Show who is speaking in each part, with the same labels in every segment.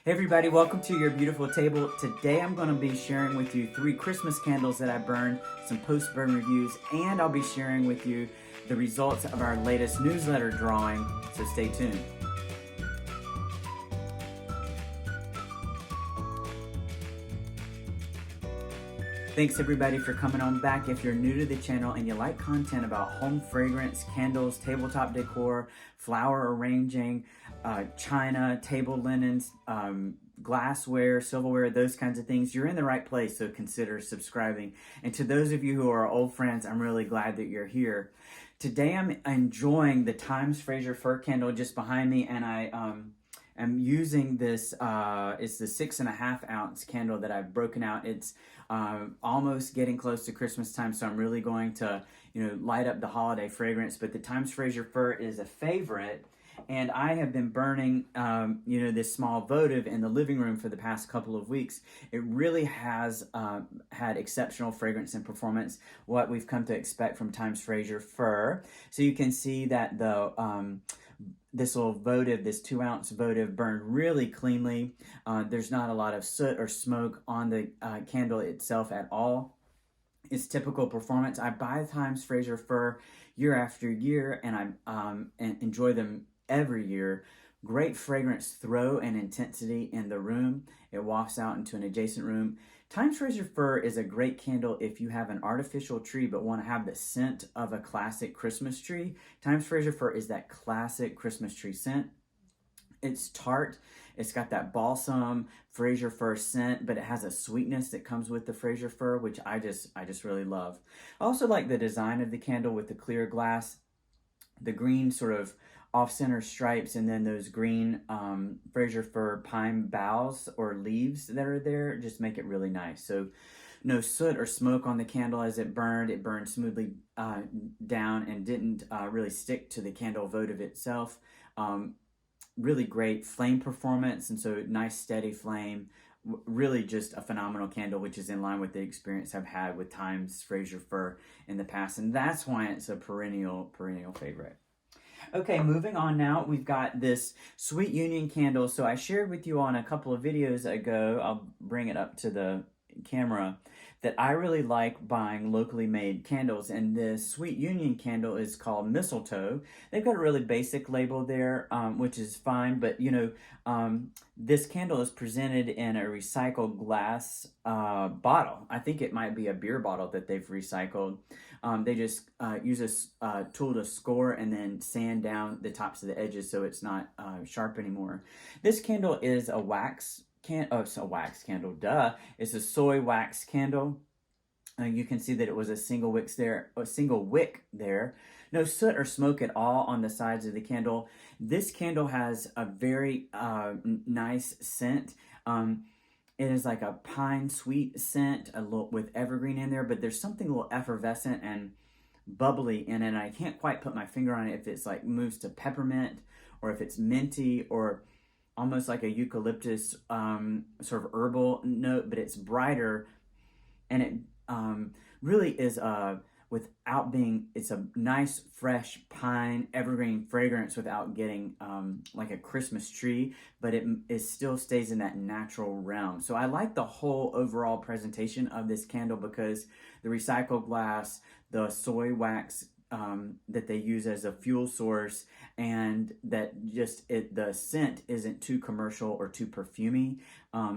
Speaker 1: Hey everybody, welcome to your beautiful table. Today I'm going to be sharing with you 3 Christmas candles that I burned, some post-burn reviews, and I'll be sharing with you the results of our latest newsletter drawing, so stay tuned. Thanks everybody for coming on back. If you're new to the channel and you like content about home fragrance, candles, tabletop decor, flower arranging, china, table linens, glassware, silverware, those kinds of things, you're in the right place, so consider subscribing. And to those of you who are old friends, I'm really glad that you're here. Today I'm enjoying the Thymes Frasier Fir candle just behind me, and I'm using this, it's the 6.5 ounce candle that I've broken out. It's almost getting close to Christmas time, so I'm really going to, light up the holiday fragrance. But the Thymes Frasier Fir is a favorite, and I have been burning, this small votive in the living room for the past couple of weeks. It really has had exceptional fragrance and performance, what we've come to expect from Thymes Frasier Fir. So you can see that the this little votive, this 2 ounce votive, burned really cleanly. There's not a lot of soot or smoke on the candle itself at all. It's typical performance. I buy Thymes Frasier Fir year after year, and I enjoy them every year. Great fragrance throw and intensity in the room. It wafts out into an adjacent room. Thymes Frasier Fir is a great candle if you have an artificial tree but want to have the scent of a classic Christmas tree. Thymes Frasier Fir is that classic Christmas tree scent. It's tart. It's got that balsam Fraser Fir scent, but it has a sweetness that comes with the Fraser Fir, which I just really love. I also like the design of the candle with the clear glass, the green sort of off-center stripes, and then those green Fraser Fir pine boughs or leaves that are there just make it really nice. So no soot or smoke on the candle as it burned. It burned smoothly down and didn't really stick to the candle votive itself. Really great flame performance, and so nice steady flame. Really just a phenomenal candle, which is in line with the experience I've had with Thymes Frasier Fir in the past, and that's why it's a perennial favorite. Okay, moving on now, we've got this Sweet Union candle. So I shared with you on a couple of videos ago, I'll bring it up to the camera, that I really like buying locally made candles, and this Sweet Union candle is called Mistletoe. They've got a really basic label there, which is fine, but this candle is presented in a recycled glass bottle. I think it might be a beer bottle that they've recycled. They just use a tool to score and then sand down the tops of the edges so it's not sharp anymore. This candle is a wax it's a wax candle, duh. It's a soy wax candle. You can see that it was a single wick there. No soot or smoke at all on the sides of the candle. This candle has a very nice scent. It is like a pine sweet scent, a little with evergreen in there, but there's something a little effervescent and bubbly in it. And I can't quite put my finger on it if it's like moves to peppermint or if it's minty or almost like a eucalyptus sort of herbal note, but it's brighter, and it really is it's a nice fresh pine evergreen fragrance without getting like a Christmas tree, but it still stays in that natural realm. So I like the whole overall presentation of this candle because the recycled glass, the soy wax that they use as a fuel source, and that the scent isn't too commercial or too perfumey.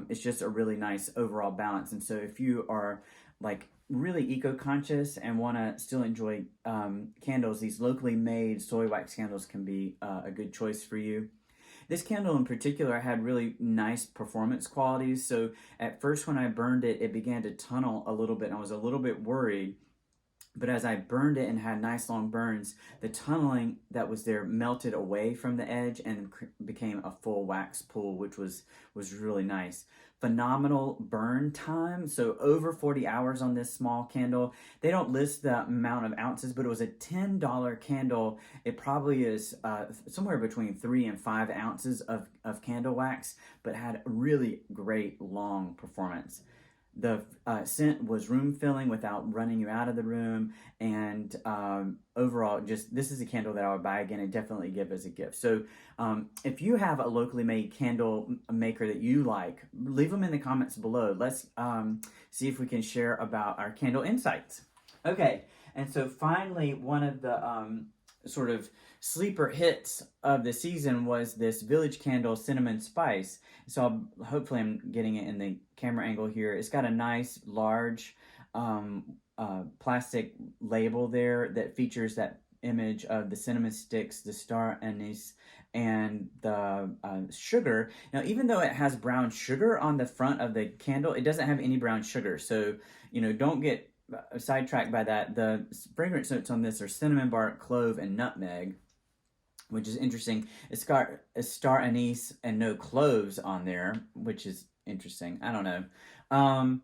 Speaker 1: It's just a really nice overall balance. And so if you are like really eco-conscious and want to still enjoy candles, these locally made soy wax candles can be a good choice for you. This candle in particular had really nice performance qualities. So at first when I burned it, it began to tunnel a little bit, and I was a little bit worried. But as I burned it and had nice long burns, the tunneling that was there melted away from the edge and became a full wax pool, which was really nice. Phenomenal burn time, so over 40 hours on this small candle. They don't list the amount of ounces, but it was a $10 candle. It probably is somewhere between 3 and 5 ounces of candle wax, but had really great long performance. The scent was room filling without running you out of the room, and overall, just this is a candle that I would buy again and definitely give as a gift. So if you have a locally made candle maker that you like, leave them in the comments below. Let's see if we can share about our candle insights. Okay, and so finally, one of the sort of sleeper hits of the season was this Village Candle Cinnamon Spice. So hopefully I'm getting it in the camera angle here. It's got a nice large plastic label there that features that image of the cinnamon sticks, the star anise, and the sugar. Now, even though it has brown sugar on the front of the candle, it doesn't have any brown sugar. So, don't get sidetracked by that. The fragrance notes on this are cinnamon bark, clove, and nutmeg, which is interesting. It's got a star anise and no cloves on there, which is interesting. I don't know.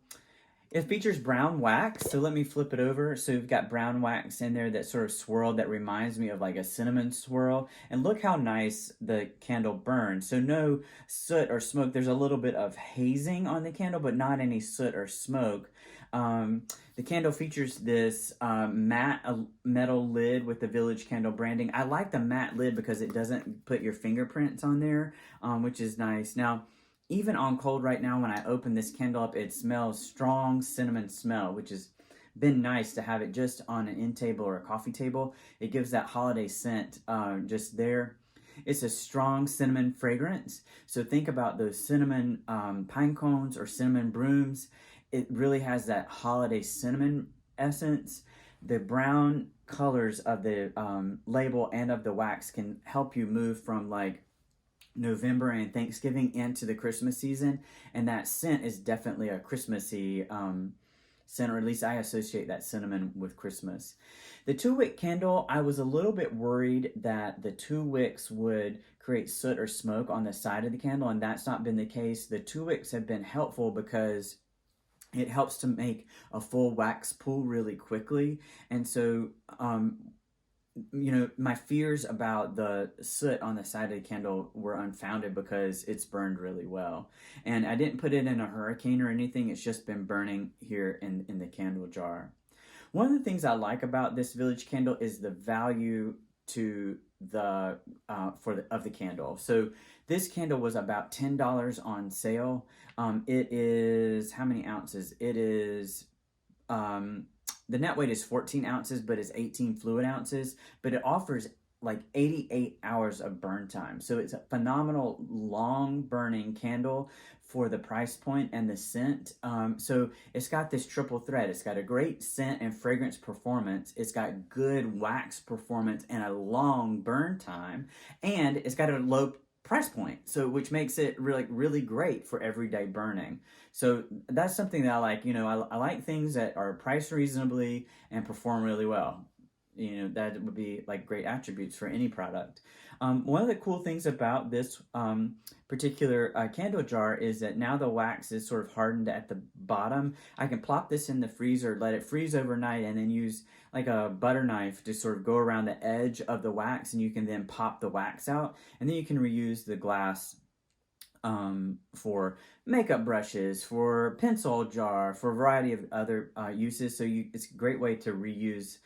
Speaker 1: It features brown wax, so let me flip it over. So we've got brown wax in there that sort of swirled that reminds me of like a cinnamon swirl. And look how nice the candle burns. So no soot or smoke. There's a little bit of hazing on the candle, but not any soot or smoke. The candle features this matte metal lid with the Village Candle branding. I like the matte lid because it doesn't put your fingerprints on there, which is nice. Now, even on cold right now, when I open this candle up, it smells strong cinnamon smell, which has been nice to have it just on an end table or a coffee table. It gives that holiday scent just there. It's a strong cinnamon fragrance. So think about those cinnamon pine cones or cinnamon brooms. It really has that holiday cinnamon essence. The brown colors of the label and of the wax can help you move from like November and Thanksgiving into the Christmas season, and that scent is definitely a Christmassy scent, or at least I associate that cinnamon with Christmas. The 2-wick candle, I was a little bit worried that the 2 wicks would create soot or smoke on the side of the candle, and that's not been the case. The 2 wicks have been helpful because it helps to make a full wax pool really quickly, and so my fears about the soot on the side of the candle were unfounded because it's burned really well. And I didn't put it in a hurricane or anything. It's just been burning here in the candle jar. One of the things I like about this Village Candle is the value to the of the candle. So this candle was about $10 on sale. It is, how many ounces? It is the net weight is 14 ounces, but it's 18 fluid ounces, but it offers like 88 hours of burn time. So it's a phenomenal long burning candle for the price point and the scent. So it's got this triple threat. It's got a great scent and fragrance performance. It's got good wax performance and a long burn time. And it's got a low price point, so which makes it really great for everyday burning. So that's something that I like. I like things that are priced reasonably and perform really well. That would be like great attributes for any product. One of the cool things about this particular candle jar is that now the wax is sort of hardened at the bottom. I can plop this in the freezer, let it freeze overnight, and then use like a butter knife to sort of go around the edge of the wax, and you can then pop the wax out, and then you can reuse the glass for makeup brushes, for pencil jar, for a variety of other uses. So it's a great way to reuse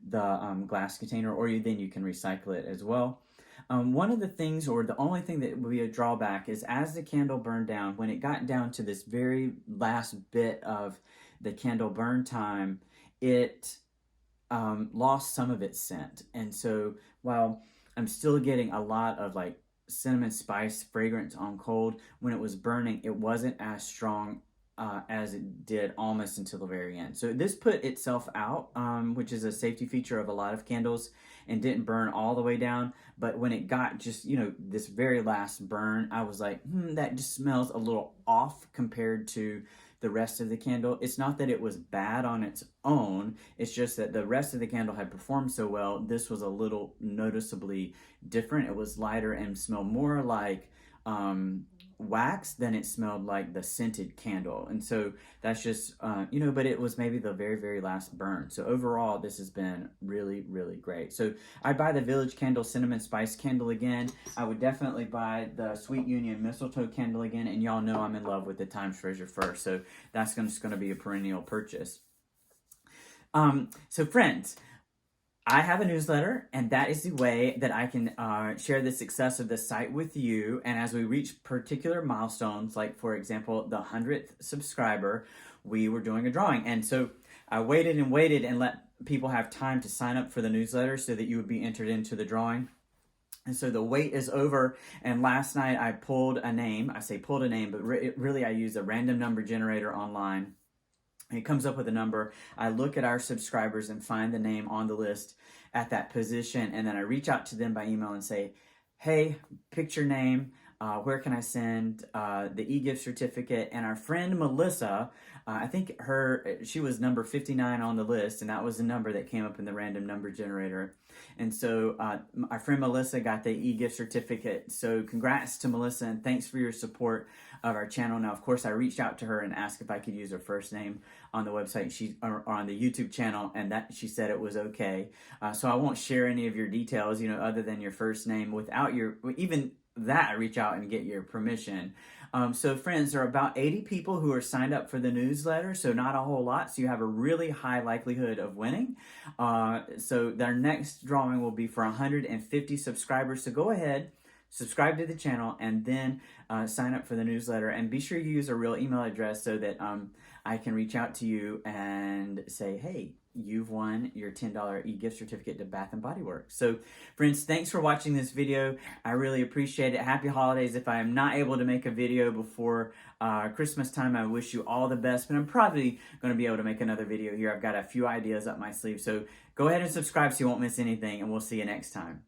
Speaker 1: the glass container, or then you can recycle it as well. One of the things, or the only thing that would be a drawback, is as the candle burned down, when it got down to this very last bit of the candle burn time, it lost some of its scent. And so while I'm still getting a lot of like cinnamon spice fragrance on cold, when it was burning, it wasn't as strong as it did almost until the very end. So this put itself out, which is a safety feature of a lot of candles, and didn't burn all the way down. But when it got just, this very last burn, I was like, that just smells a little off compared to the rest of the candle. It's not that it was bad on its own, it's just that the rest of the candle had performed so well. This was a little noticeably different. It was lighter and smelled more like wax, then it smelled like the scented candle. And so that's just, but it was maybe the very, very last burn. So overall, this has been really, really great. So I'd buy the Village Candle Cinnamon Spice Candle again. I would definitely buy the Sweet Union Mistletoe Candle again. And y'all know I'm in love with the Thymes Frasier Fir. So that's just going to be a perennial purchase. So friends, I have a newsletter, and that is the way that I can share the success of the site with you. And as we reach particular milestones, like for example, the 100th subscriber, we were doing a drawing. And so I waited and let people have time to sign up for the newsletter so that you would be entered into the drawing. And so the wait is over, and last night I pulled a name. I say pulled a name, but really I used a random number generator online. It comes up with a number. I look at our subscribers and find the name on the list at that position, and then I reach out to them by email and say, hey, pick your name. Where can I send the e-gift certificate? And our friend Melissa, I think she was number 59 on the list, and that was the number that came up in the random number generator. And so our friend Melissa got the e-gift certificate. So congrats to Melissa, and thanks for your support of our channel. Now, of course, I reached out to her and asked if I could use her first name on the website, or on the YouTube channel, and that she said it was okay. So I won't share any of your details, other than your first name, without even that, I reach out and get your permission. So friends, there are about 80 people who are signed up for the newsletter, so not a whole lot. So you have a really high likelihood of winning. So their next drawing will be for 150 subscribers. So go ahead, subscribe to the channel, and then sign up for the newsletter. And be sure you use a real email address so that I can reach out to you and say, hey, you've won your $10 e-gift certificate to Bath & Body Works. So friends, thanks for watching this video. I really appreciate it. Happy holidays. If I am not able to make a video before Christmas time, I wish you all the best, but I'm probably going to be able to make another video here. I've got a few ideas up my sleeve. So go ahead and subscribe so you won't miss anything, and we'll see you next time.